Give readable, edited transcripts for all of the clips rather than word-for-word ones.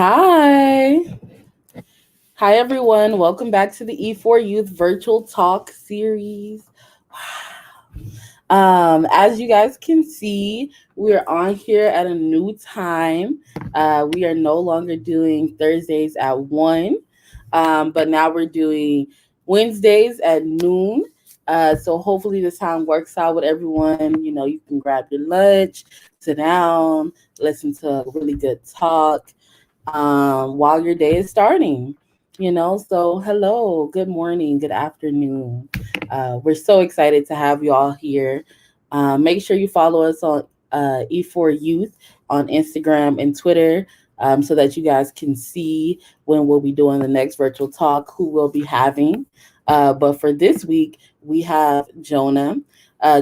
Hi. Hi, everyone. Welcome back to the E4 Youth Virtual Talk series. As you guys can see, we're on here at a new time. We are no longer doing Thursdays at 1, but now we're doing Wednesdays at noon. So hopefully this time works out with everyone. You know, you can grab your lunch, sit down, listen to a really good talk while your day is starting. So hello, good morning, good afternoon. We're so excited to have you all here. Make sure you follow us on E4 Youth on Instagram and Twitter so that you guys can see when we'll be doing the next virtual talk, who we'll be having. But for this week, we have Jona.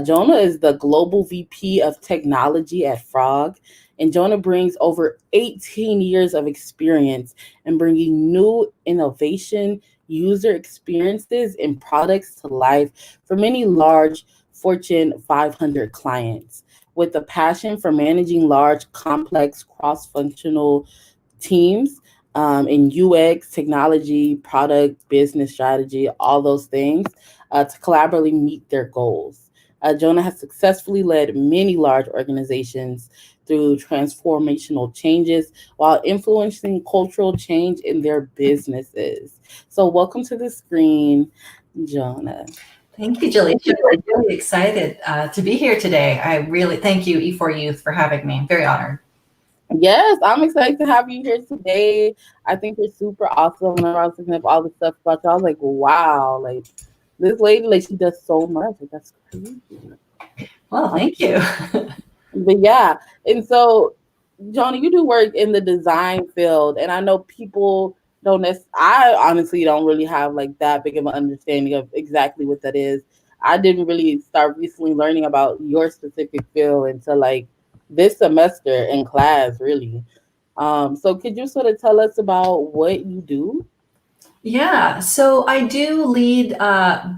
Jona is the Global VP of Technology at Frog. And Jona brings over 18 years of experience in bringing new innovation, user experiences, and products to life for many large Fortune 500 clients. With a passion for managing large, complex, cross-functional teams in UX, technology, product, business strategy, all those things to collaboratively meet their goals. Jona has successfully led many large organizations through transformational changes while influencing cultural change in their businesses. So welcome to the screen, Jona. Thank you, Julie. I'm really excited to be here today. I really thank you, E4 Youth, for having me. I'm very honored. Yes, I'm excited to have you here today. I think you're super awesome. Whenever I was looking up all the stuff about you, I was like, wow, like this lady, like she does so much. Like that's crazy. Well, thank you. But yeah, and so, Joni, you do work in the design field, and I know people don't. I honestly don't really have like that big of an understanding of exactly what that is. I didn't really start recently learning about your specific field until like this semester in class, really. So could you sort of tell us about what you do? Yeah, so I do lead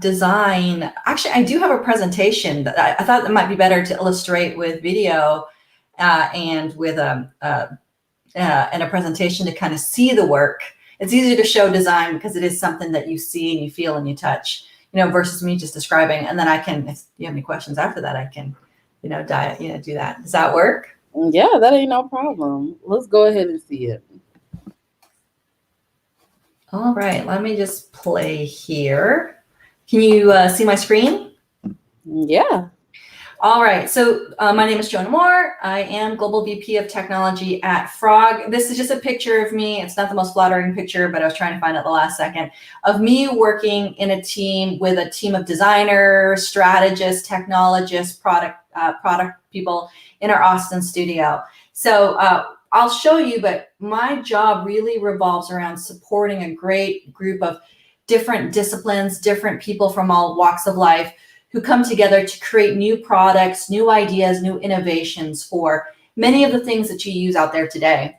design. Actually, I do have a presentation that I thought that might be better to illustrate with video and with and a presentation to kind of see the work. It's easier to show design because it is something that you see and you feel and you touch, versus me just describing. And then I can, if you have any questions after that, I can, do that. Does that work? Yeah, that ain't no problem. Let's go ahead and see it. All right, let me just play here. Can you see my screen? Yeah. All right, so my name is Jona Moore. I am Global VP of Technology at Frog. This is just a picture of me. It's not the most flattering picture, but I was trying to find it the last second, of me working in a team with a team of designers, strategists, technologists, product people in our Austin studio. So I'll show you, but my job really revolves around supporting a great group of different disciplines, different people from all walks of life who come together to create new products, new ideas, new innovations for many of the things that you use out there today.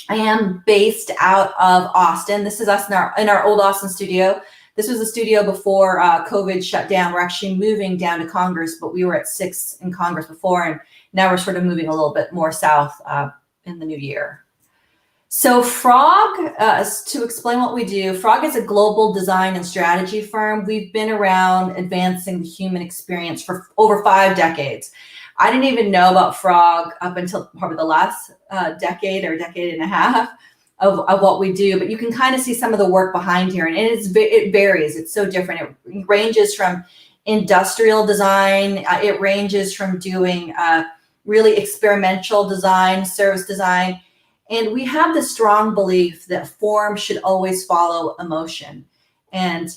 I am based out of Austin. This is us in our old Austin studio. This was a studio before COVID shut down. We're actually moving down to Congress, but we were at 6 in Congress before, and now we're sort of moving a little bit more south in the new year. So Frog, to explain what we do, Frog is a global design and strategy firm. We've been around advancing the human experience for over 5 decades. I didn't even know about Frog up until probably the last decade or decade and a half of what we do, but you can kind of see some of the work behind here, and it varies. It's so different. It ranges from industrial design. It ranges from doing really experimental design, service design. And we have the strong belief that form should always follow emotion. And,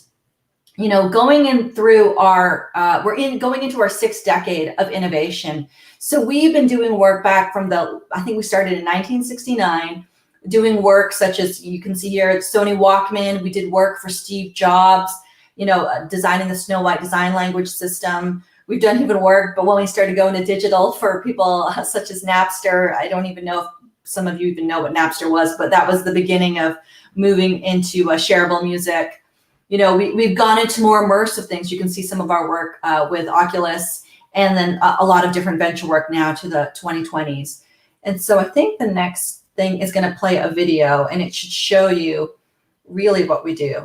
going into our 6th decade of innovation. So we've been doing work back from I think we started in 1969, doing work such as you can see here at Sony Walkman. We did work for Steve Jobs, designing the Snow White design language system. We've done even work, but when we started going to digital for people such as Napster, I don't even know if some of you even know what Napster was, but that was the beginning of moving into shareable music. We've gone into more immersive things. You can see some of our work with Oculus, and then a lot of different venture work now to the 2020s. And so I think the next thing is going to play a video, and it should show you really what we do.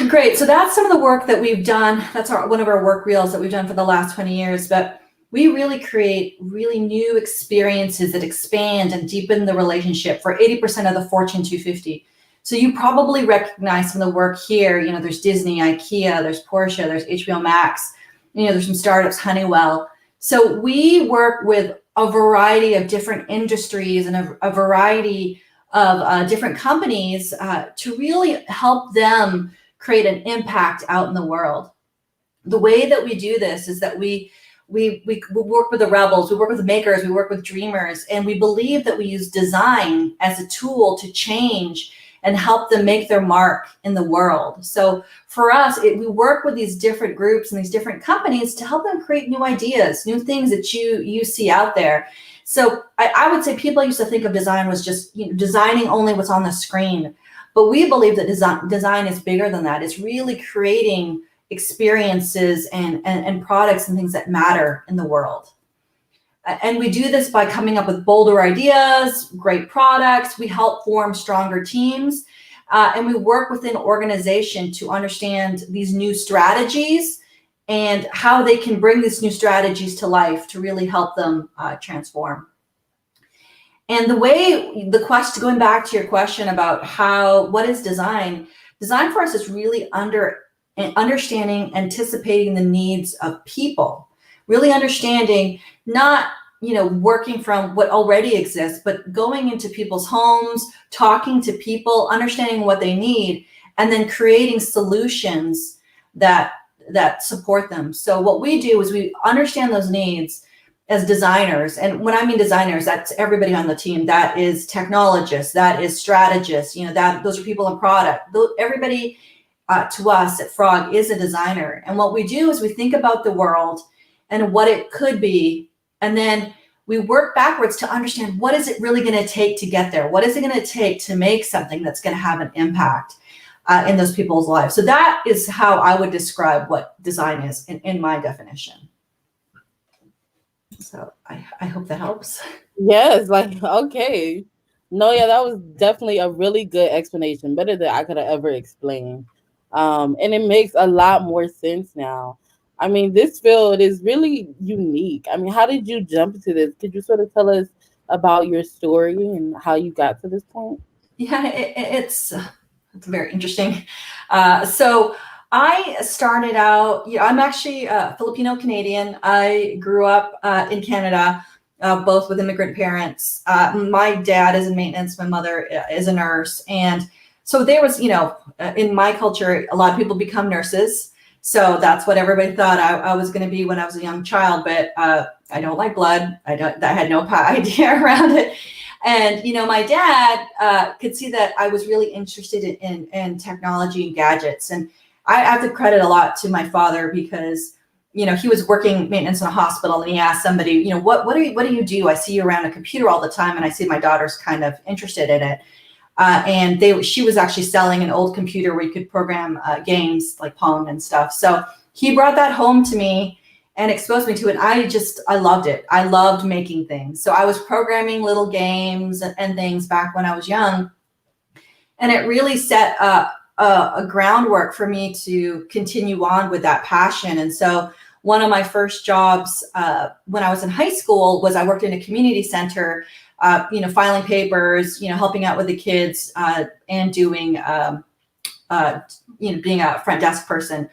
Great. So that's some of the work that we've done. That's one of our work reels that we've done for the last 20 years. But we really create really new experiences that expand and deepen the relationship for 80% of the Fortune 250. So you probably recognize some of the work here. You know, there's Disney, IKEA, there's Porsche, there's HBO Max. You know, there's some startups, Honeywell. So we work with a variety of different industries and a variety of different companies to really help them create an impact out in the world. The way that we do this is that we work with the rebels, we work with the makers, we work with dreamers, and we believe that we use design as a tool to change and help them make their mark in the world. So for us, we work with these different groups and these different companies to help them create new ideas, new things that you see out there. So I would say people used to think of design was just designing only what's on the screen. But we believe that design is bigger than that. It's really creating experiences and products and things that matter in the world. And we do this by coming up with bolder ideas, great products. We help form stronger teams. And we work within organization to understand these new strategies and how they can bring these new strategies to life to really help them transform. And the way going back to your question about what is design? Design for us is really understanding, anticipating the needs of people, really understanding, not working from what already exists, but going into people's homes, talking to people, understanding what they need, and then creating solutions that support them. So what we do is we understand those needs as designers. And when I mean designers, that's everybody on the team. That is technologists, that is strategists, those are people in product. Everybody to us at Frog is a designer. And what we do is we think about the world and what it could be. And then we work backwards to understand what is it really going to take to get there? What is it going to take to make something that's going to have an impact in those people's lives? So that is how I would describe what design is in my definition. So I hope that helps. Yes, okay. No, yeah, that was definitely a really good explanation, better than I could have ever explained. And it makes a lot more sense now. I mean, this field is really unique. I mean, how did you jump into this? Could you sort of tell us about your story and how you got to this point? Yeah, it's very interesting. So I started out, I'm actually Filipino Canadian. I grew up in Canada, both with immigrant parents. My dad is in maintenance. My mother is a nurse. And so there was, in my culture, a lot of people become nurses. So that's what everybody thought I was going to be when I was a young child. But I don't like blood. I had no idea around it. And, my dad could see that I was really interested in technology and gadgets. And I have to credit a lot to my father because, he was working maintenance in a hospital, and he asked somebody, what do you do? I see you around a computer all the time, and I see my daughter's kind of interested in it. And she was actually selling an old computer where you could program games like Pong and stuff. So he brought that home to me, and exposed me to it. I loved it. I loved making things. So I was programming little games and things back when I was young. And it really set a groundwork for me to continue on with that passion. And so one of my first jobs when I was in high school was I worked in a community center, filing papers, helping out with the kids and doing, being a front desk person.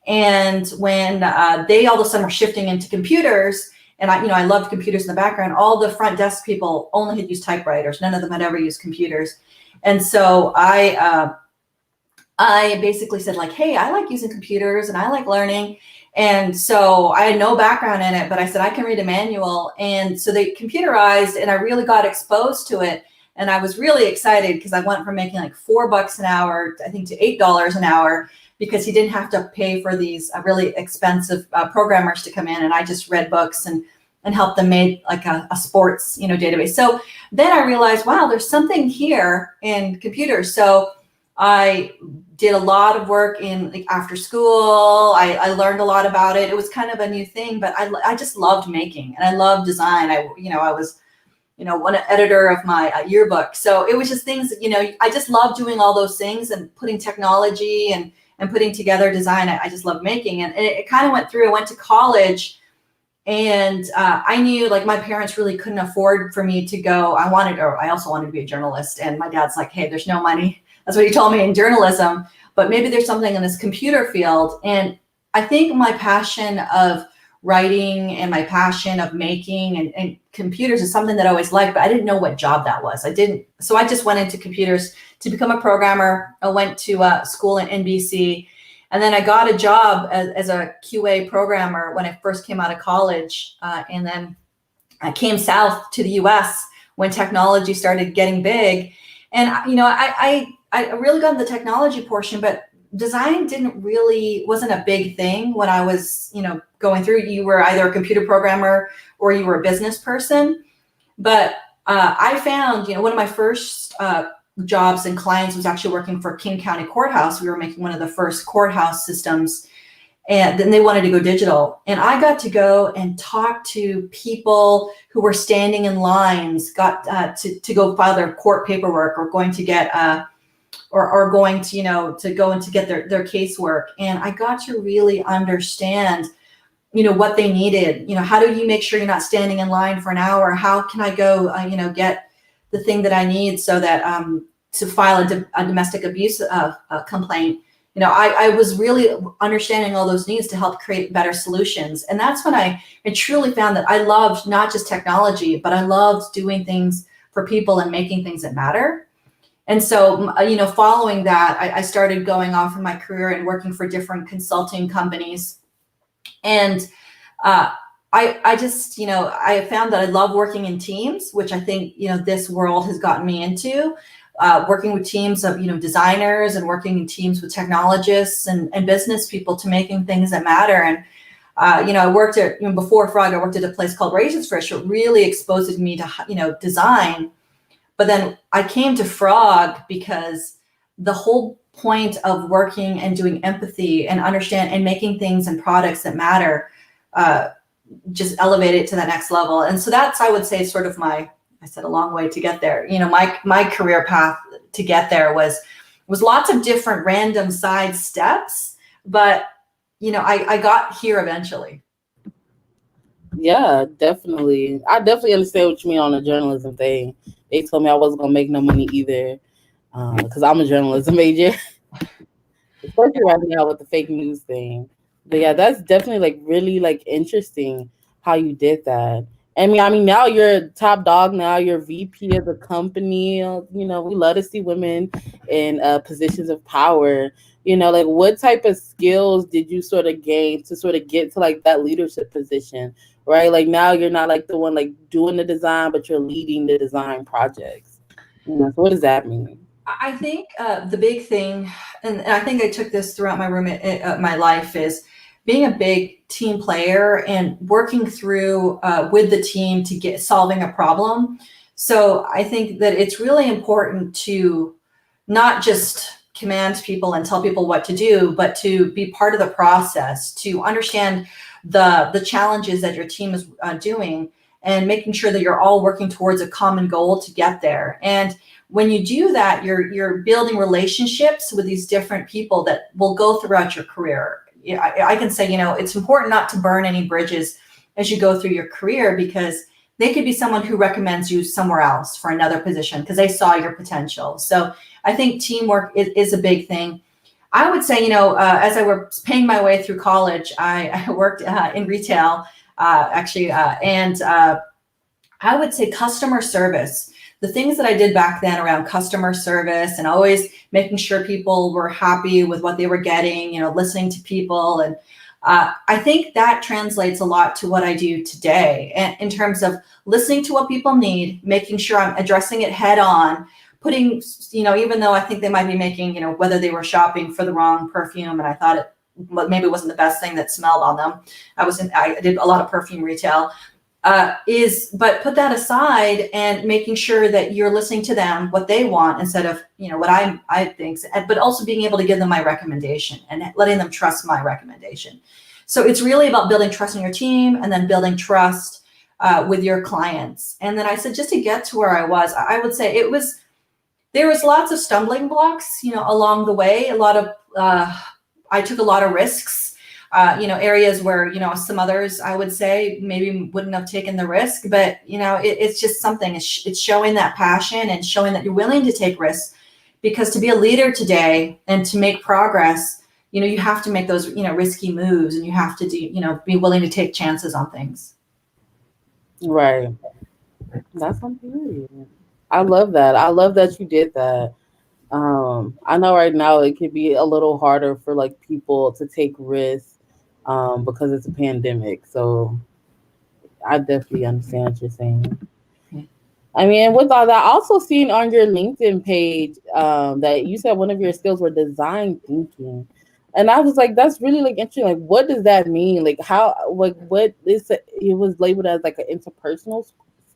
And when they all of a sudden were shifting into computers, and I loved computers in the background, all the front desk people only had used typewriters. None of them had ever used computers. And so I basically said, like, hey, I like using computers and I like learning. And so I had no background in it, but I said, I can read a manual. And so they computerized, and I really got exposed to it. And I was really excited because I went from making like $4 an hour, I think, to $8 an hour, because he didn't have to pay for these really expensive programmers to come in. And I just read books and helped them make like a sports, database. So then I realized, wow, there's something here in computers. So I did a lot of work in like after school. I learned a lot about it. It was kind of a new thing, but I just loved making, and I loved design. I was, one editor of my yearbook. So it was just things, I just loved doing all those things and putting technology and putting together design. I just loved making. And it kind of went through. I went to college, and I knew like my parents really couldn't afford for me to go. I also wanted to be a journalist. And my dad's like, hey, there's no money. That's what he told me in journalism, but maybe there's something in this computer field. And I think my passion of writing and my passion of making and computers is something that I always liked, but I didn't know what job that was. So I just went into computers to become a programmer. I went to school at NBC, and then I got a job as a QA programmer when I first came out of college. And then I came south to the US when technology started getting big. And, I really got into the technology portion, but design wasn't a big thing when I was, going through. You were either a computer programmer or you were a business person. But I found, one of my first jobs and clients was actually working for King County Courthouse. We were making one of the first courthouse systems, and then they wanted to go digital. And I got to go and talk to people who were standing in lines, got to go file their court paperwork, or going to get or going to, to go and to get their casework. And I got to really understand, what they needed. How do you make sure you're not standing in line for an hour? How can I go, get the thing that I need so that to file a domestic abuse complaint? I was really understanding all those needs to help create better solutions. And that's when I truly found that I loved not just technology, but I loved doing things for people and making things that matter. And so, following that, I started going off in my career and working for different consulting companies. And I just, I found that I love working in teams, which I think, this world has gotten me into. Working with teams of, designers, and working in teams with technologists and business people to making things that matter. And, I worked at, before Frog, I worked at a place called Raisin's Frisch. It really exposed me to, design. But then I came to Frog because the whole point of working and doing empathy and understand and making things and products that matter just elevated it to the next level. And so that's, I would say, sort of I said a long way to get there. My career path to get there was lots of different random side steps, but I got here eventually. Yeah, definitely. I definitely understand what you mean on the journalism thing. They told me I wasn't gonna make no money either, because I'm a journalism major, especially right now with the fake news thing. But yeah, that's definitely like really like interesting how you did that. I mean, now you're top dog. Now you're VP of the company. We love to see women in positions of power. Like what type of skills did you sort of gain to sort of get to like that leadership position, right? Like now you're not like the one like doing the design, but you're leading the design projects. So what does that mean? I think the big thing, and I think I took this throughout my life, is being a big team player and working through with the team to get solving a problem. So I think that it's really important to not just command people and tell people what to do, but to be part of the process, to understand the challenges that your team is doing, and making sure that you're all working towards a common goal to get there. And when you do that, you're building relationships with these different people that will go throughout your career. I can say, it's important not to burn any bridges as you go through your career, because they could be someone who recommends you somewhere else for another position because they saw your potential. So I think teamwork is a big thing. I would say, as I was paying my way through college, I worked in retail, actually, and I would say customer service. The things that I did back then around customer service and always making sure people were happy with what they were getting, listening to people. And I think that translates a lot to what I do today, and in terms of listening to what people need, making sure I'm addressing it head on, putting, even though I think they might be making, whether they were shopping for the wrong perfume and I thought it maybe wasn't the best thing that smelled on them. I did a lot of perfume retail. But put that aside and making sure that you're listening to them, what they want, instead of, what I think, but also being able to give them my recommendation and letting them trust my recommendation. So it's really about building trust in your team and then building trust with your clients. And then I said, just to get to where I would say there was lots of stumbling blocks, along the way. I took a lot of risks. Areas where, some others, I would say, maybe wouldn't have taken the risk, but, it's just something, it's showing that passion and showing that you're willing to take risks, because to be a leader today and to make progress, you have to make those, risky moves, and you have to be willing to take chances on things. Right. That's something. I love that. I love that you did that. I know right now it could be a little harder for like people to take risks because it's a pandemic. So I definitely understand what you're saying. I mean, with all that, I also seen on your LinkedIn page that you said one of your skills were design thinking, and I was like, that's really like interesting. Like, what does that mean? Like, how? Like, what is it? It was labeled as like an interpersonal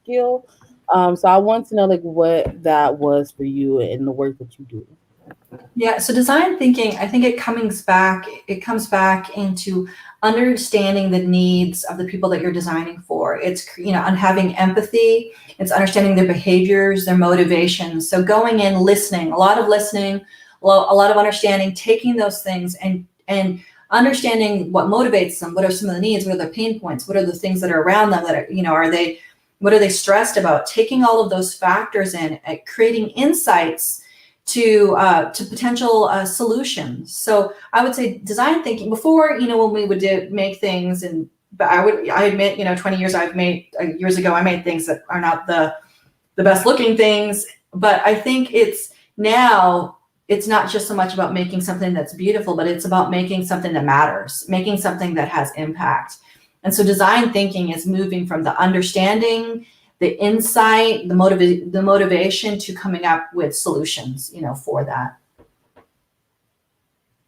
skill. So I want to know like what that was for you in the work that you do. Yeah, so design thinking, I think it comes back into understanding the needs of the people that you're designing for. It's, on having empathy, it's understanding their behaviors, their motivations. So going in, listening, a lot of listening, a lot of understanding, taking those things and understanding what motivates them, what are some of the needs, what are their pain points, what are the things that are around them that are, what are they stressed about? Taking all of those factors in, creating insights to potential solutions. So I would say design thinking before, when we would make things, but I admit, 20 years I've made years ago, I made things that are not the best looking things. But I think it's not just so much about making something that's beautiful, but it's about making something that matters, making something that has impact. And so design thinking is moving from the understanding, the insight, the motivation, to coming up with solutions, for that.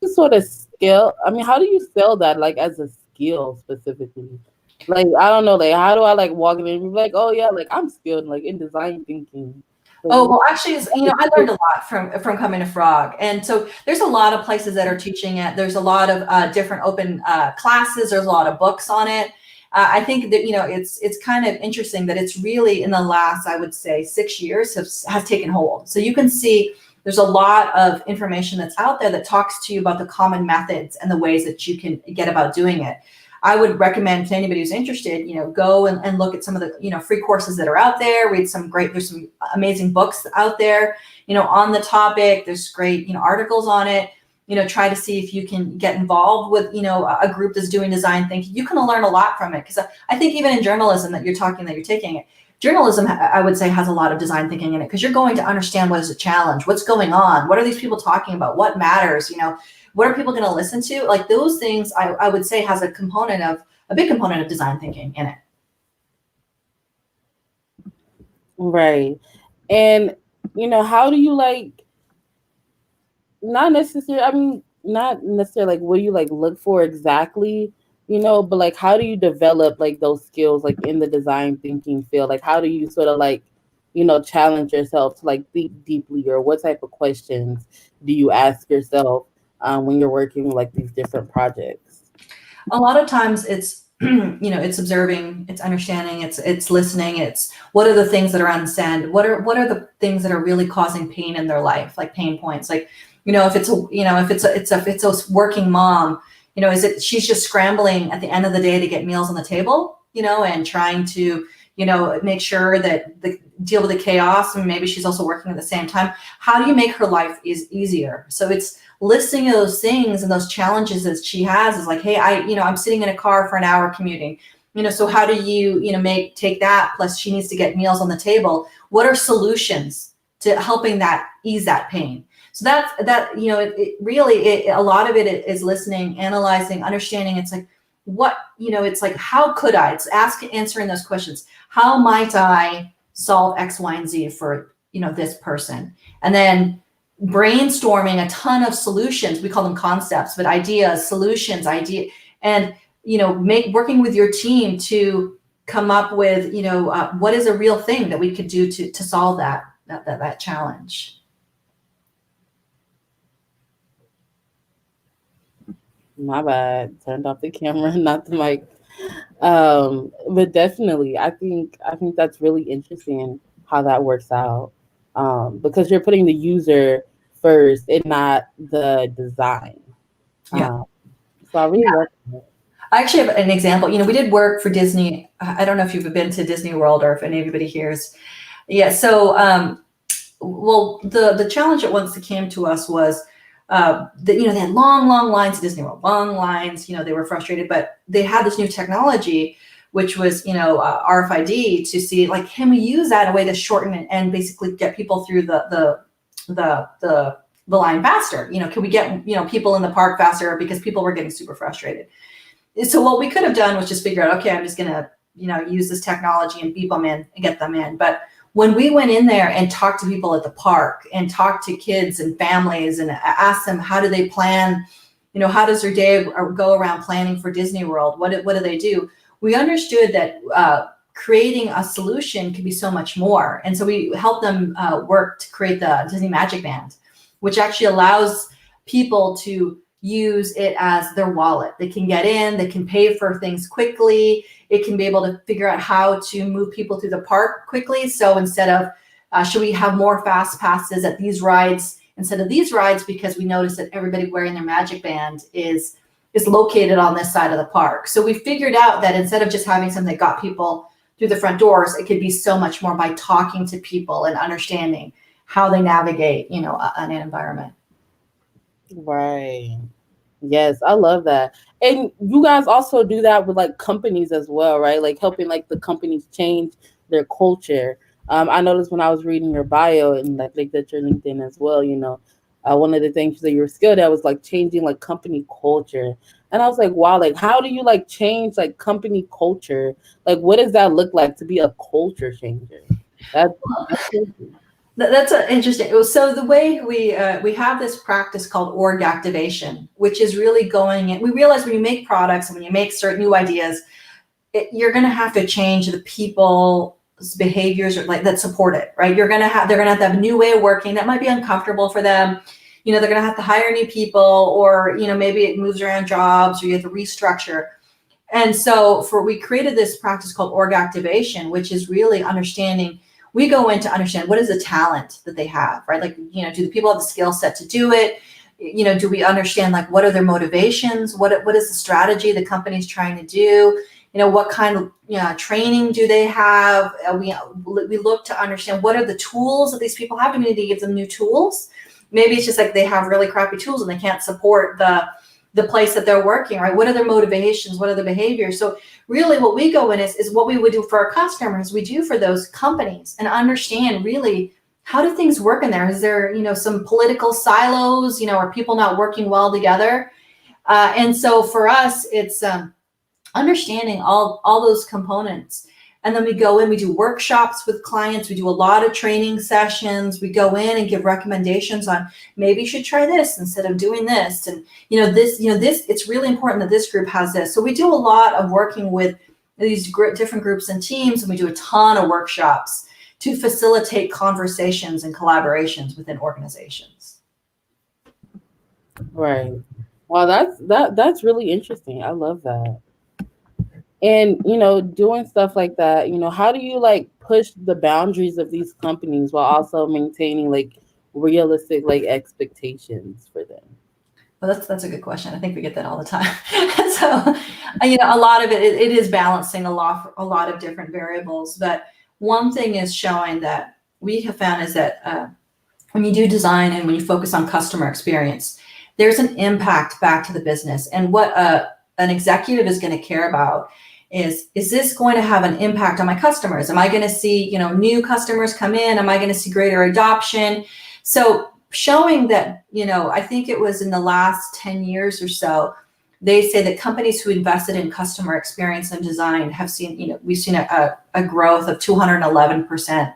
Sort of skill. I mean, how do you sell that like as a skill specifically? Like, I don't know, like how do I like walk in and be like, oh yeah, like I'm skilled like in design thinking. Like, Oh, well, actually, I learned a lot from coming to Frog, and so there's a lot of places that are teaching it. There's a lot of different open classes. There's a lot of books on it. I think that it's kind of interesting that it's really in the last, I would say, 6 years has taken hold. So you can see there's a lot of information that's out there that talks to you about the common methods and the ways that you can get about doing it. I would recommend to anybody who's interested, go and look at some of the, free courses that are out there. There's some amazing books out there, on the topic. There's great, articles on it. Try to see if you can get involved with, a group that's doing design thinking. You can learn a lot from it, because I think even in journalism that you're taking it, journalism, I would say, has a lot of design thinking in it, because you're going to understand what is a challenge, what's going on, what are these people talking about, what matters, what are people going to listen to? Like those things, I would say, has a big component of design thinking in it. right. And how do you like not necessarily, I mean, not necessarily like what do you like look for exactly, but like how do you develop like those skills like in the design thinking field? Like how do you sort of like, challenge yourself to like think deeply, or what type of questions do you ask yourself when you're working with like these different projects? A lot of times it's it's observing, it's understanding, it's listening, it's what are the things that are unsaid, what are the things that are really causing pain in their life, like pain points, like if it's a if it's a working mom, is it she's just scrambling at the end of the day to get meals on the table, and trying to make sure that deal with the chaos, and maybe she's also working at the same time. How do you make her life easier? So it's listing those things and those challenges that she has is like, hey, I'm sitting in a car for an hour commuting, so how do you take that, plus she needs to get meals on the table. What are solutions to helping that ease that pain? So that's it really, a lot of it is listening, analyzing, understanding. It's like, what, it's like, how could I, it's answering those questions. How might I solve X, Y, and Z for, this person? And then brainstorming a ton of solutions. We call them concepts, but ideas, solutions, and, working with your team to come up with, what is a real thing that we could do to solve that challenge. My bad. Turned off the camera, not the mic. But definitely, I think that's really interesting how that works out. Because you're putting the user first and not the design. Yeah. So I really love that. I actually have an example. We did work for Disney. I don't know if you've been to Disney World or if anybody here is. Yeah. So, well, the challenge that once came to us was that they had long lines at Disney World, long lines. They were frustrated, but they had this new technology, which was RFID, to see, like, can we use that a way to shorten it and basically get people through the line faster? Can we get people in the park faster, because people were getting super frustrated. So what we could have done was just figure out, okay, I'm just gonna use this technology and beep them in and get them in. But when we went in there and talked to people at the park and talked to kids and families and asked them, how do they plan, how does their day go around planning for Disney World? What do they do? We understood that creating a solution could be so much more. And so we helped them work to create the Disney Magic Band, which actually allows people to use it as their wallet. They can get in, they can pay for things quickly. It can be able to figure out how to move people through the park quickly. So instead of, should we have more fast passes at these rides instead of these rides, because we noticed that everybody wearing their Magic Band is located on this side of the park. So we figured out that instead of just having something that got people through the front doors, it could be so much more by talking to people and understanding how they navigate, an environment. Right. Yes, I love that. And you guys also do that with like companies as well, right? Like helping like the companies change their culture. I noticed when I was reading your bio and like that your LinkedIn as well, one of the things that you were skilled at was like changing like company culture. And I was like, wow, like how do you like change like company culture? Like what does that look like to be a culture changer? That's crazy. That's interesting. So the way we have this practice called org activation, which is really going in. We realize when you make products and when you make certain new ideas, you're going to have to change the people's behaviors like that support it, right? They're going to have to have a new way of working that might be uncomfortable for them. They're going to have to hire new people, or maybe it moves around jobs, or you have to restructure. And so we created this practice called org activation, which is really understanding. We go in to understand what is the talent that they have, right? Like, do the people have the skill set to do it? Do we understand like what are their motivations? What is the strategy the company's trying to do? What kind of training do they have? We look to understand what are the tools that these people have. Do we need to give them new tools? Maybe it's just like they have really crappy tools and they can't support the place that they're working, right? What are their motivations? What are their behaviors? So really what we go in is what we would do for our customers, we do for those companies, and understand really how do things work in there? Is there, some political silos, are people not working well together? And so for us, it's understanding all those components. And then we go in, we do workshops with clients, we do a lot of training sessions, we go in and give recommendations on maybe you should try this instead of doing this. And this, it's really important that this group has this. So we do a lot of working with these different groups and teams, and we do a ton of workshops to facilitate conversations and collaborations within organizations. Right. Wow, that's really interesting. I love that. And, doing stuff like that, how do you like push the boundaries of these companies while also maintaining like realistic like expectations for them? Well, that's a good question. I think we get that all the time. So, a lot of it is balancing a lot of different variables. But one thing is showing that we have found is that when you do design and when you focus on customer experience, there's an impact back to the business. And what an executive is going to care about is this going to have an impact on my customers? Am I going to see, new customers come in? Am I going to see greater adoption? So showing that, I think it was in the last 10 years or so, they say that companies who invested in customer experience and design have seen, we've seen a growth of 211%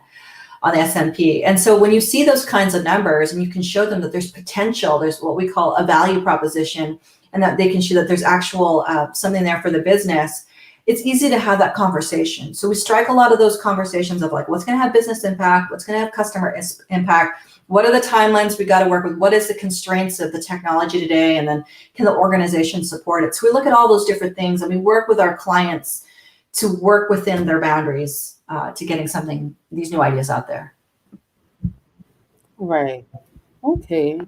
on the S&P. And so when you see those kinds of numbers and you can show them that there's potential, there's what we call a value proposition, and that they can show that there's actual something there for the business, it's easy to have that conversation. So we strike a lot of those conversations of like, what's going to have business impact? What's going to have customer impact? What are the timelines we got to work with? What is the constraints of the technology today? And then can the organization support it? So we look at all those different things and we work with our clients to work within their boundaries to getting these new ideas out there. Right. Okay.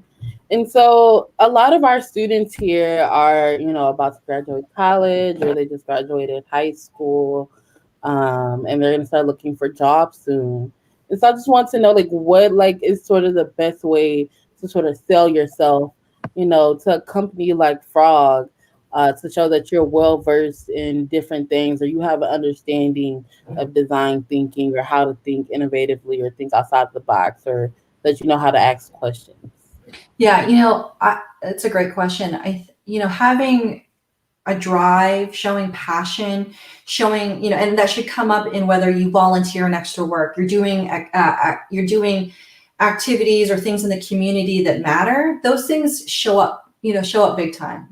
And so a lot of our students here are, about to graduate college or they just graduated high school, and they're going to start looking for jobs soon. And so I just want to know, like, what, like, is sort of the best way to sort of sell yourself, to a company like Frog, to show that you're well versed in different things or you have an understanding of design thinking or how to think innovatively or think outside the box or that you know how to ask questions. Yeah, it's a great question. Having a drive, showing passion, showing, and that should come up in whether you volunteer in extra work, you're doing activities or things in the community that matter. Those things show up big time.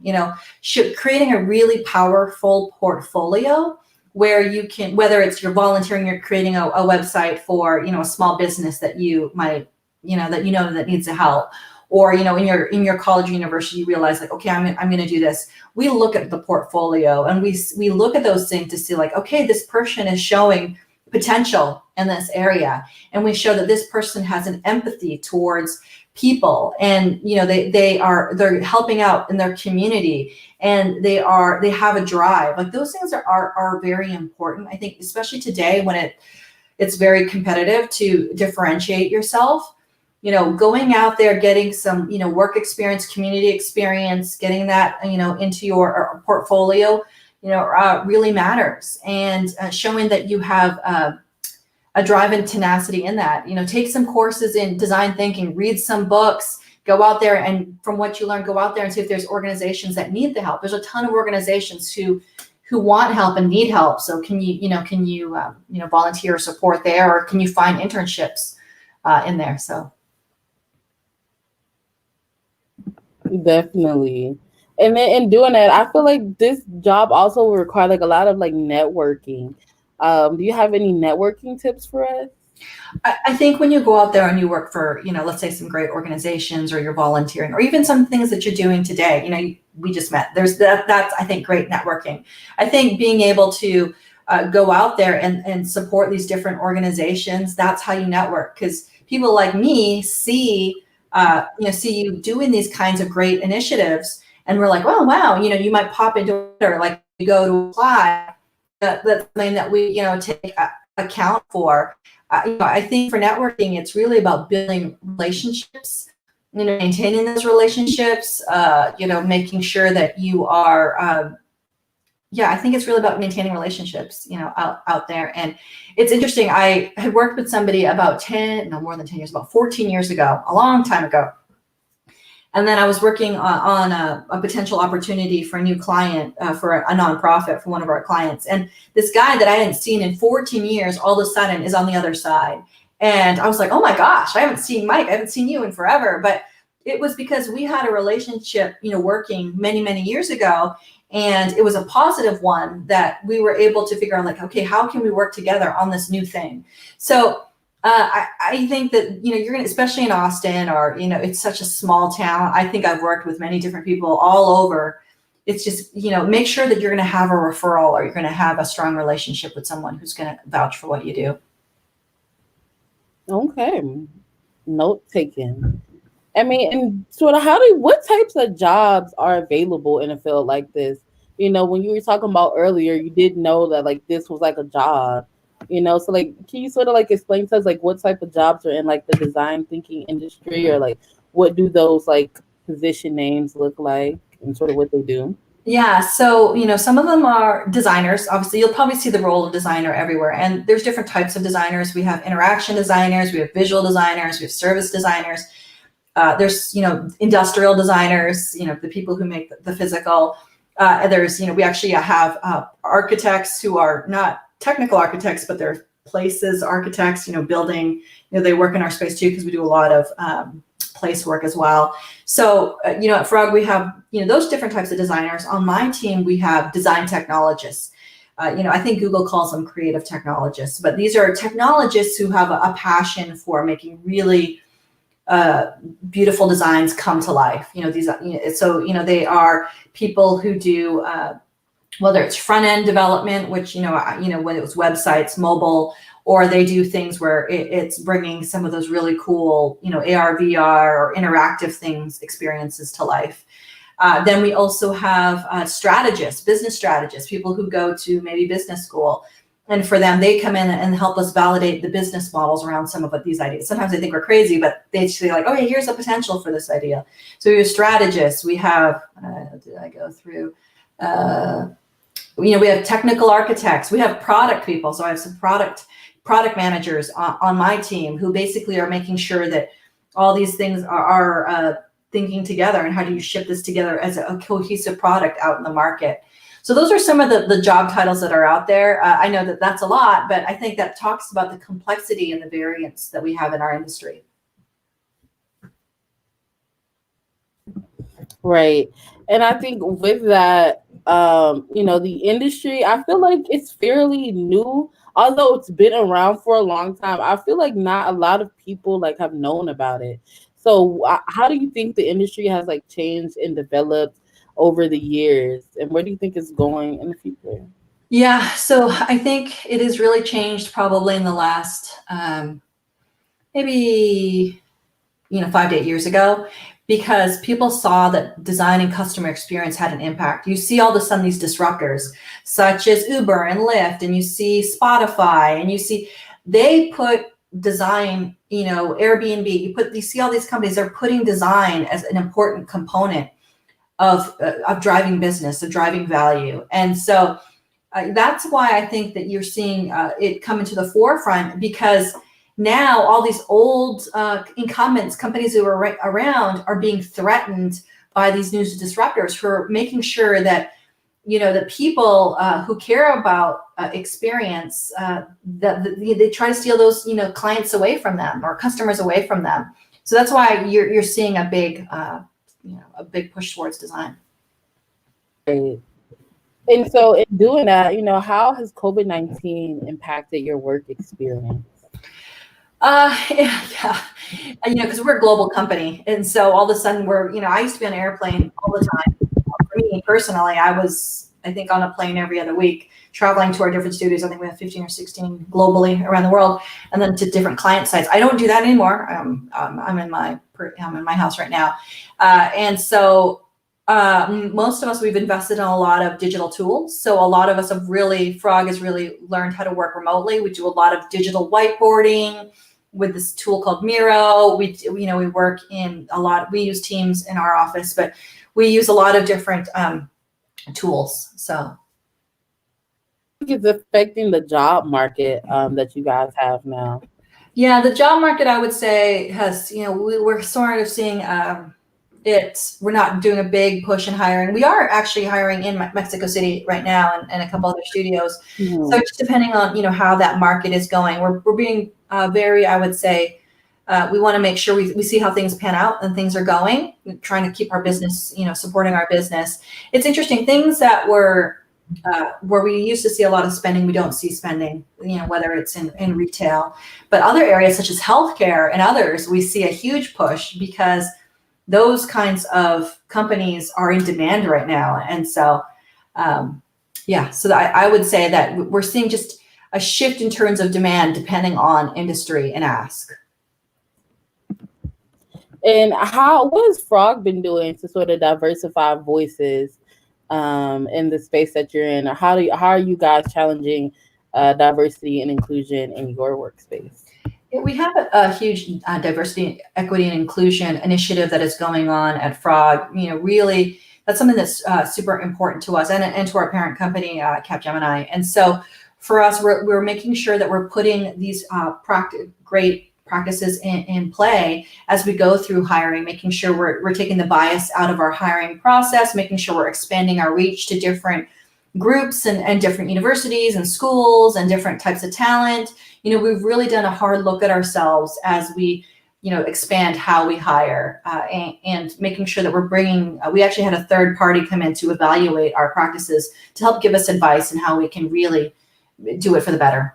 Creating a really powerful portfolio where you can, whether it's you're volunteering, you're creating a website for, a small business that you might, that needs the help, or in your college or university you realize like, okay, I'm going to do this. We look at the portfolio and we look at those things to see like, okay, this person is showing potential in this area, and we show that this person has an empathy towards people, and they're helping out in their community, and they have a drive. Like those things are very important, I think, especially today when it's very competitive, to differentiate yourself. Going out there, getting some, work experience, community experience, getting that, into your portfolio, really matters. And showing that you have a drive and tenacity in that. Take some courses in design thinking, read some books, go out there, and from what you learn, go out there and see if there's organizations that need the help. There's a ton of organizations who want help and need help. So can you volunteer or support there, or can you find internships in there? So. Definitely. And then in doing that, I feel like this job also will require like a lot of like networking. Do you have any networking tips for us? I think when you go out there and you work for, let's say some great organizations, or you're volunteering, or even some things that you're doing today, we just met. There's that's, I think, great networking. I think being able to go out there and support these different organizations, that's how you network. Because people like me see you doing these kinds of great initiatives, and we're like, oh wow, you might pop into it, or like you go to apply. That's something that we take account for. I think for networking, it's really about building relationships, maintaining those relationships, making sure that you are. I think it's really about maintaining relationships, out there. And it's interesting. I had worked with somebody about more than 10 years, about 14 years ago, a long time ago. And then I was working on a potential opportunity for a new client, for a nonprofit, for one of our clients. And this guy that I hadn't seen in 14 years, all of a sudden is on the other side. And I was like, oh my gosh, I haven't seen Mike. I haven't seen you in forever. But it was because we had a relationship, working many, many years ago. And it was a positive one that we were able to figure out, like, okay, how can we work together on this new thing? So I think that, you're going to, especially in Austin, or, it's such a small town. I think I've worked with many different people all over, it's just, make sure that you're going to have a referral or you're going to have a strong relationship with someone who's going to vouch for what you do. Okay. Note taken. I mean, and sort of what types of jobs are available in a field like this? When you were talking about earlier, you did know that like this was like a job, so like, can you sort of like explain to us like what type of jobs are in like the design thinking industry, or like what do those like position names look like and sort of what they do? Yeah, so some of them are designers. Obviously, you'll probably see the role of designer everywhere, and there's different types of designers. We have interaction designers, we have visual designers, we have service designers. There's industrial designers, the people who make the physical. There's we actually have architects who are not technical architects, but they're places architects. Building. They work in our space too, because we do a lot of place work as well. So, at Frog, we have, those different types of designers. On my team, we have design technologists. I think Google calls them creative technologists, but these are technologists who have a passion for making really beautiful designs come to life. They are people who do, whether it's front end development, which, when it was websites, mobile, or they do things where it's bringing some of those really cool, AR, VR, or interactive experiences to life. Then we also have strategists, business strategists, people who go to maybe business school. And for them, they come in and help us validate the business models around some of these ideas. Sometimes they think we're crazy, but they say like, oh, yeah, here's the potential for this idea. So we have strategists. We have, did I go through? We have technical architects. We have product people. So I have some product managers on my team who basically are making sure that all these things are thinking together, and how do you ship this together as a cohesive product out in the market. So those are some of the job titles that are out there. I know that that's a lot, but I think that talks about the complexity and the variance that we have in our industry. Right. And I think with that, the industry, I feel like it's fairly new. Although it's been around for a long time, I feel like not a lot of people like have known about it. So how do you think the industry has like changed and developed over the years, and where do you think it's going in the future? Yeah, so I think it has really changed probably in the last maybe 5 to 8 years ago, because people saw that design and customer experience had an impact. You see all of a sudden these disruptors such as Uber and Lyft, and you see Spotify, and you see they put design, Airbnb, you see all these companies, they're putting design as an important component of driving business, of driving value. And so that's why I think that you're seeing it come into the forefront, because now all these old incumbents, companies who are around, are being threatened by these new disruptors who are making sure that, the people who care about experience, that they try to steal those, clients away from them or customers away from them. So that's why you're seeing a big push towards design. Right. And so in doing that, how has COVID-19 impacted your work experience? Yeah, because we're a global company, and so all of a sudden I used to be on an airplane all the time. For me personally, I was, I think, on a plane every other week, traveling to our different studios. I think we have 15 or 16 globally around the world, and then to different client sites. I don't do that anymore. I'm in my house right now, and so most of us, we've invested in a lot of digital tools. So a lot of us Frog has really learned how to work remotely. We do a lot of digital whiteboarding with this tool called Miro. We work in we use Teams in our office, but we use a lot of different tools. So I think it's affecting the job market that you guys have now. Yeah, the job market, I would say, has, we're sort of seeing we're not doing a big push in hiring. We are actually hiring in Mexico City right now, and a couple other studios. Mm-hmm. So just depending on, how that market is going, we're being very, I would say, we want to make sure we see how things pan out and things are going. We're trying to keep our business, supporting our business. It's interesting, things that were where we used to see a lot of spending, we don't see spending, whether it's in retail, but other areas such as healthcare and others, we see a huge push because those kinds of companies are in demand right now. And so, yeah, so I would say that we're seeing just a shift in terms of demand depending on industry and ask. And what has Frog been doing to sort of diversify voices in the space that you're in? Or how are you guys challenging diversity and inclusion in your workspace? We have a huge diversity, equity, and inclusion initiative that is going on at Frog. Really, that's something that's super important to us and to our parent company, Capgemini. And so for us, we're making sure that we're putting these great practices in play as we go through hiring, making sure we're taking the bias out of our hiring process, making sure we're expanding our reach to different groups and different universities and schools and different types of talent. We've really done a hard look at ourselves as we expand how we hire and making sure that we're bringing, we actually had a third party come in to evaluate our practices to help give us advice on how we can really do it for the better.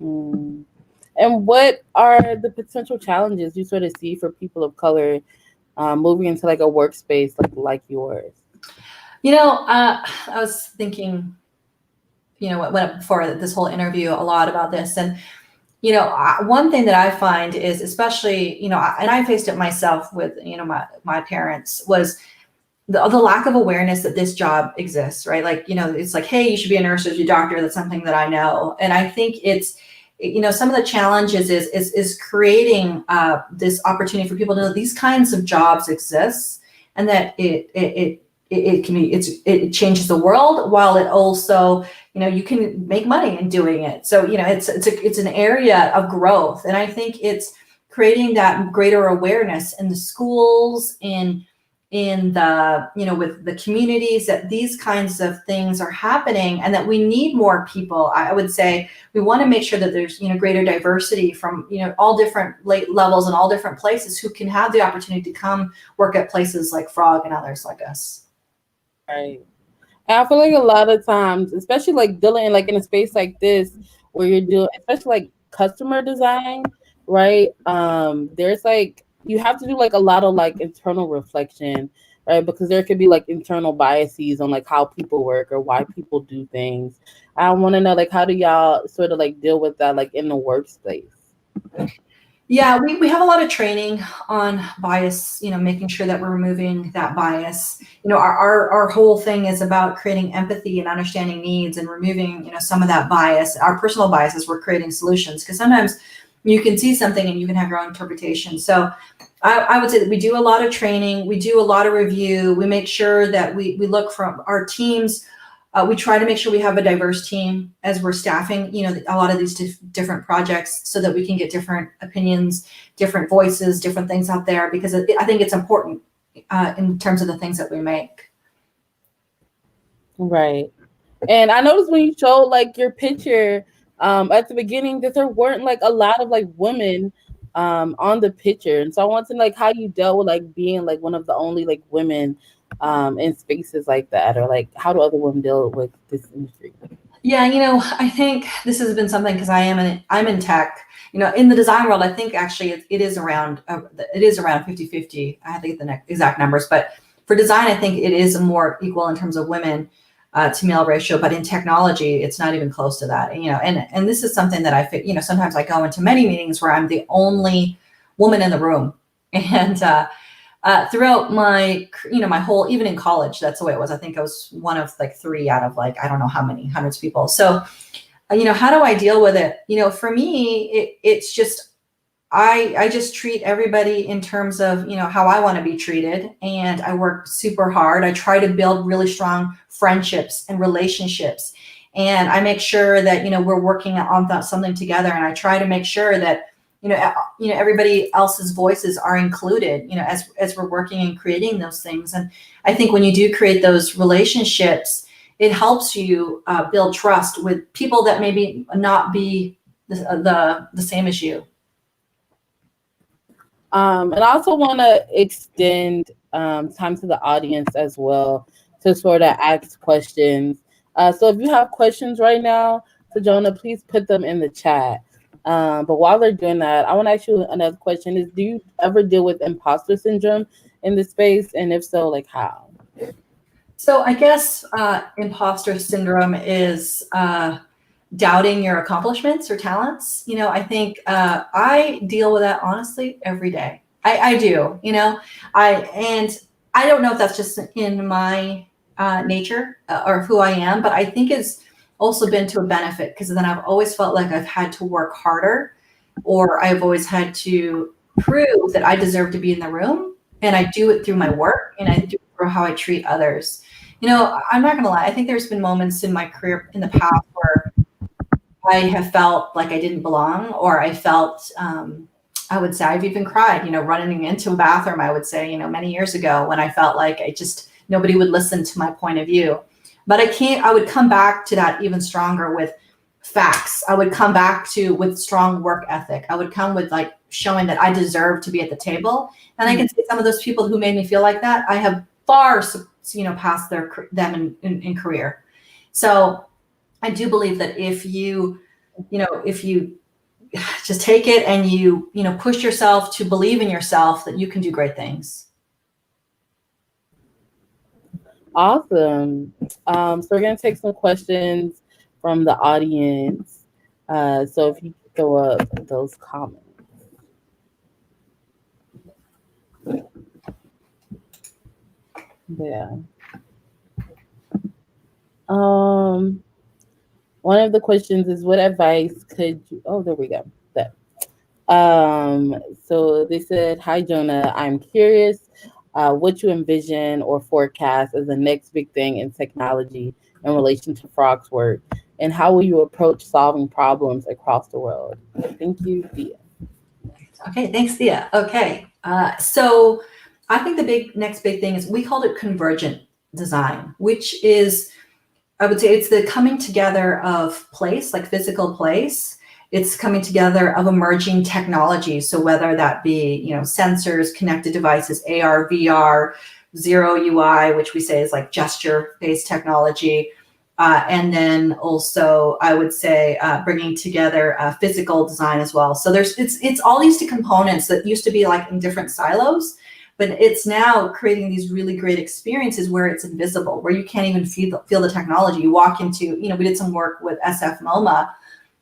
And what are the potential challenges you sort of see for people of color moving into like a workspace like yours? I was thinking, before this whole interview a lot about this. And, one thing that I find is, especially, and I faced it myself with, my parents, was the lack of awareness that this job exists, right? Like, it's like, hey, you should be a nurse or a doctor. That's something that I know. And I think it's, some of the challenges is creating this opportunity for people to know these kinds of jobs exist, and that it can be, it changes the world, while it also, you can make money in doing it. So, it's an area of growth. And I think it's creating that greater awareness in the schools, in the, with the communities, that these kinds of things are happening, and that we need more people. I would say we want to make sure that there's, greater diversity from, all different levels and all different places who can have the opportunity to come work at places like Frog and others like us. Right. And I feel like a lot of times, especially like dealing like in a space like this where you're doing, especially like customer design, right? There's like you have to do like a lot of like internal reflection, right? Because there could be like internal biases on like how people work or why people do things. I want to know like how do y'all sort of like deal with that like in the workspace? Yeah, we have a lot of training on bias, making sure that we're removing that bias. Our whole thing is about creating empathy and understanding needs and removing, some of that bias. Our personal biases, we're creating solutions, because sometimes you can see something and you can have your own interpretation. So I would say that we do a lot of training, we do a lot of review, we make sure that we look from our teams. We try to make sure we have a diverse team as we're staffing, a lot of these different projects, so that we can get different opinions, different voices, different things out there, because I think it's important in terms of the things that we make. Right. And I noticed when you showed like your picture at the beginning that there weren't like a lot of like women on the picture. And so I want to know like how you dealt with like being like one of the only like women in spaces like that, or like how do other women deal with this industry? Yeah, I think this has been something, because I'm in tech. In the design world, I think actually it is around 50-50. I think the exact numbers, but for design, I think it is more equal in terms of women to male ratio. But in technology, it's not even close to that. And this is something that sometimes I go into many meetings where I'm the only woman in the room, and throughout my whole, even in college, that's the way it was. I think I was one of like 3 out of like I don't know how many hundreds of people. So how do I deal with it? For me, it's just I just treat everybody in terms of how I want to be treated, and I work super hard. I try to build really strong friendships and relationships, and I make sure that we're working on something together, and I try to make sure that everybody else's voices are included, as we're working and creating those things. And I think when you do create those relationships, it helps you build trust with people that maybe not be the same as you. And I also want to extend time to the audience as well to sort of ask questions. So if you have questions right now to Jona, please put them in the chat. But while they're doing that, I want to ask you another question: Is do you ever deal with imposter syndrome in this space, and if so, like how? So I guess imposter syndrome is doubting your accomplishments or talents. I think I deal with that honestly every day. I do. And I don't know if that's just in my nature or who I am, but I think it's also been to a benefit because then I've always felt like I've had to work harder, or I've always had to prove that I deserve to be in the room, and I do it through my work and I do it through how I treat others. I'm not gonna lie. I think there's been moments in my career in the past where I have felt like I didn't belong, or I felt, I would say I've even cried, running into a bathroom, I would say, many years ago when I felt like nobody would listen to my point of view. But I would come back to that even stronger with facts. I would come back with strong work ethic. I would come with like showing that I deserve to be at the table. And I can say some of those people who made me feel like that, I have far, past them in career. So I do believe that if you just take it and push yourself to believe in yourself, that you can do great things. Awesome. So we're gonna take some questions from the audience. So if you throw up those comments. Yeah. Um, One of the questions is what advice could you oh there we go. That so they said, hi Jonah, I'm curious what you envision or forecast as the next big thing in technology in relation to Frog's work, and how will you approach solving problems across the world? Thank you, Thea. Okay, thanks, Thea. Okay, so I think the next big thing is we called it convergent design, which is, I would say, it's the coming together of place, like physical place. It's coming together of emerging technologies. So whether that be, sensors, connected devices, AR, VR, zero UI, which we say is like gesture-based technology, and then also I would say bringing together physical design as well. So it's all these two components that used to be like in different silos, but it's now creating these really great experiences where it's invisible, where you can't even feel the technology. You walk into, we did some work with SF MoMA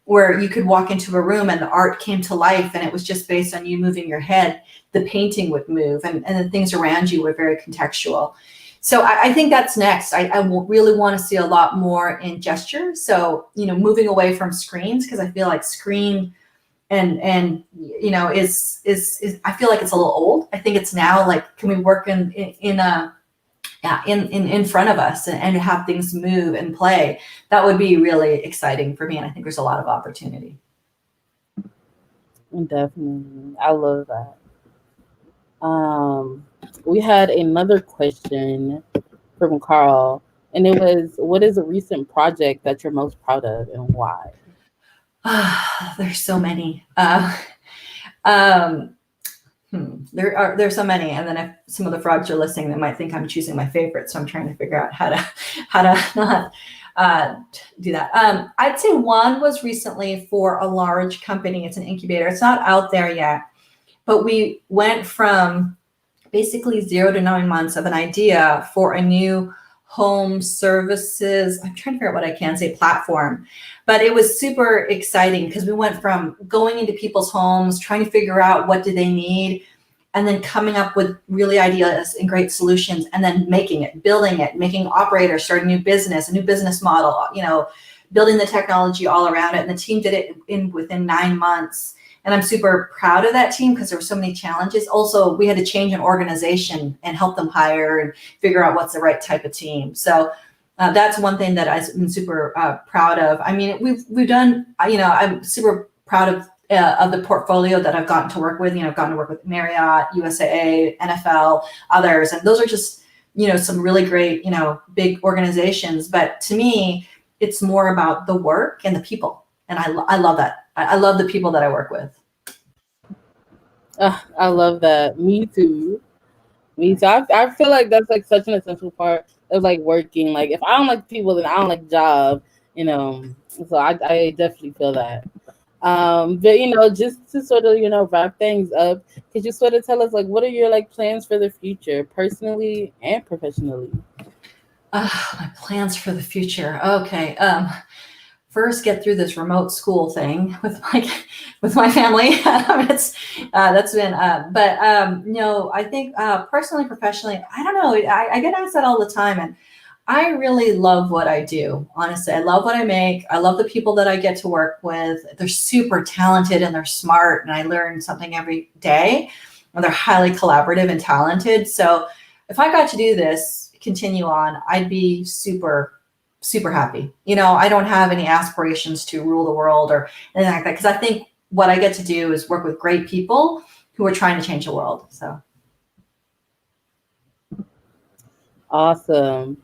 where you could walk into a room and the art came to life, and it was just based on you moving your head. The painting would move, and the things around you were very contextual. So I think that's next. I really want to see a lot more in gesture. So, moving away from screens, because I feel like screen and is I feel like it's a little old. I think it's now like, can we work in front of us and have things move and play? That would be really exciting for me, and I think there's a lot of opportunity. Definitely, I love that. We had another question from Carl, and it was, what is a recent project that you're most proud of and why? There's so many. Um, there's so many, and then if some of the frogs are listening, they might think I'm choosing my favorite. So I'm trying to figure out how to not do that. I'd say one was recently for a large company. It's an incubator. It's not out there yet, but we went from basically 0 to 9 months of an idea for a new home services, I'm trying to figure out what I can say, platform. But it was super exciting because we went from going into people's homes, trying to figure out what do they need, and then coming up with really ideas and great solutions, and then making it, building it, making operators start a new business model, building the technology all around it. And the team did it within 9 months. And I'm super proud of that team because there were so many challenges. Also, we had to change an organization and help them hire and figure out what's the right type of team. So that's one thing that I've been super proud of. I mean, we've done, I'm super proud of the portfolio that I've gotten to work with. I've gotten to work with Marriott, USAA, NFL, others. And those are just, some really great, big organizations. But to me, it's more about the work and the people. And I love that. I love the people that I work with. I love that. Me too. Me too. I feel like that's like such an essential part of like working. Like if I don't like people, then I don't like the job. So I definitely feel that. But just to sort of wrap things up, could you sort of tell us like what are your like plans for the future, personally and professionally? My plans for the future. Okay. First get through this remote school thing with my family. It's that's been but no, I think personally, professionally, I don't know. I get asked that all the time, and I really love what I do. Honestly, I love what I make. I love the people that I get to work with. They're super talented and they're smart, and I learn something every day. And they're highly collaborative and talented. So if I got to do this, continue on, I'd be super happy. I don't have any aspirations to rule the world or anything like that, because I think what I get to do is work with great people who are trying to change the world. So Awesome.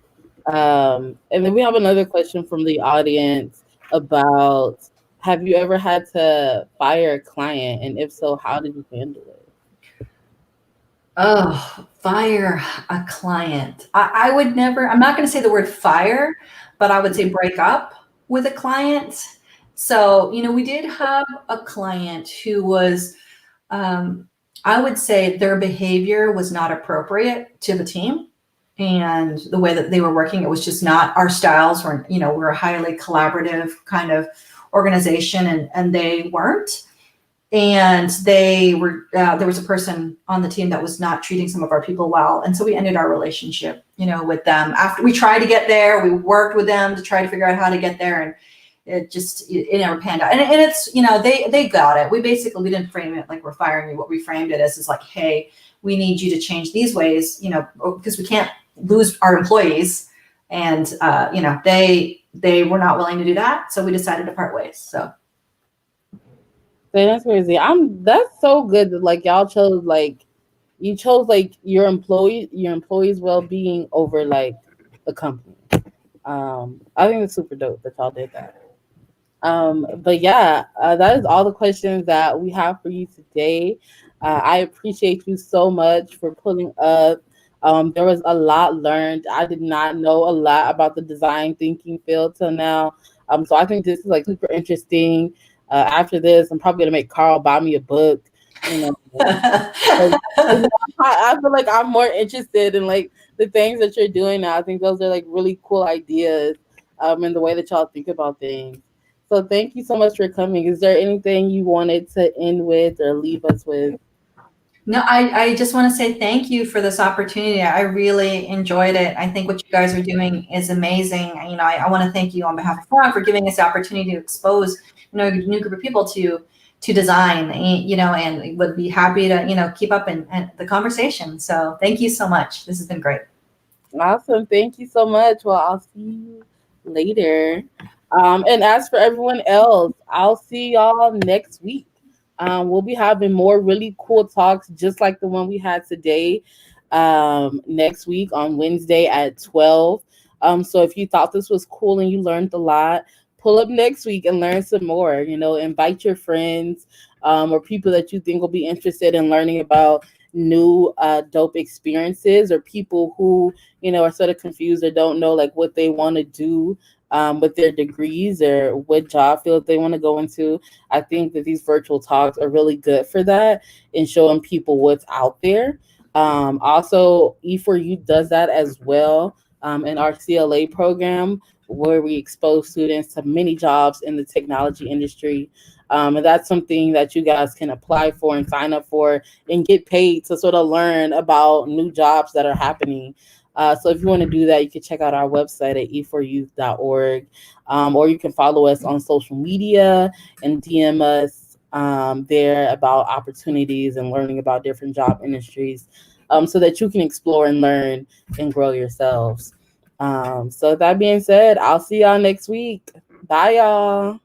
And then we have another question from the audience about, have you ever had to fire a client, and if so, how did you handle it? oh, fire a client. I would never, I'm not going to say the word fire, but I would say break up with a client. So, we did have a client who was, um, I would say their behavior was not appropriate to the team. And the way that they were working, it was just not our styles. We're a highly collaborative kind of organization, and they weren't. And they were there was a person on the team that was not treating some of our people well, and so we ended our relationship with them. After we tried to get there, we worked with them to try to figure out how to get there, and it never panned out. And it's they got it. We didn't frame it like we're firing you. What we framed it as is like, hey, we need you to change these ways, because we can't lose our employees. And they were not willing to do that, so we decided to part ways. So So that's crazy. That's so good that like y'all chose like you chose like your employees well being over like the company. I think it's super dope that y'all did that. But yeah, that is all the questions that we have for you today. I appreciate you so much for pulling up. There was a lot learned. I did not know a lot about the design thinking field till now. So I think this is like super interesting. After this, I'm probably gonna make Carl buy me a book. You know, 'cause, I feel like I'm more interested in like the things that you're doing now. I think those are like really cool ideas, and the way that y'all think about things. So thank you so much for coming. Is there anything you wanted to end with or leave us with? No, I just want to say thank you for this opportunity. I really enjoyed it. I think what you guys are doing is amazing. I want to thank you on behalf of Forum for giving us the opportunity to expose, a new group of people to design, and would be happy to, keep up in the conversation. So thank you so much. This has been great. Awesome. Thank you so much. Well, I'll see you later. And as for everyone else, I'll see y'all next week. We'll be having more really cool talks just like the one we had today, next week on Wednesday at 12. So if you thought this was cool and you learned a lot, pull up next week and learn some more. Invite your friends, or people that you think will be interested in learning about new dope experiences, or people who are sort of confused or don't know like what they want to do with their degrees or what job field they want to go into. I think that these virtual talks are really good for that and showing people what's out there. Also, E4U does that as well, in our CLA program, where we expose students to many jobs in the technology industry. And that's something that you guys can apply for and sign up for and get paid to sort of learn about new jobs that are happening. So if you want to do that, you can check out our website at e4youth.org, or you can follow us on social media and DM us there about opportunities and learning about different job industries, so that you can explore and learn and grow yourselves. So that being said, I'll see y'all next week. Bye, y'all.